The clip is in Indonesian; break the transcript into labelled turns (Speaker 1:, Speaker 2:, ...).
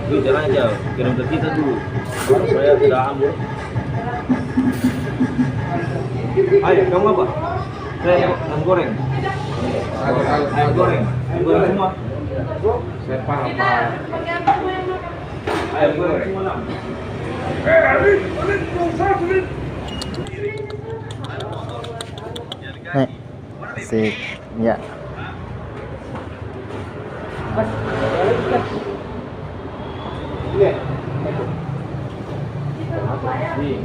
Speaker 1: Twitter aja, kirim ke kita dulu. Supaya tidak ambur. Ayo, kamu apa? Saya ayam goreng. Ayam goreng. Ayam goreng semua. Saya paham. Ayam goreng semua 6.
Speaker 2: Nih, sip, ya.
Speaker 1: Nih.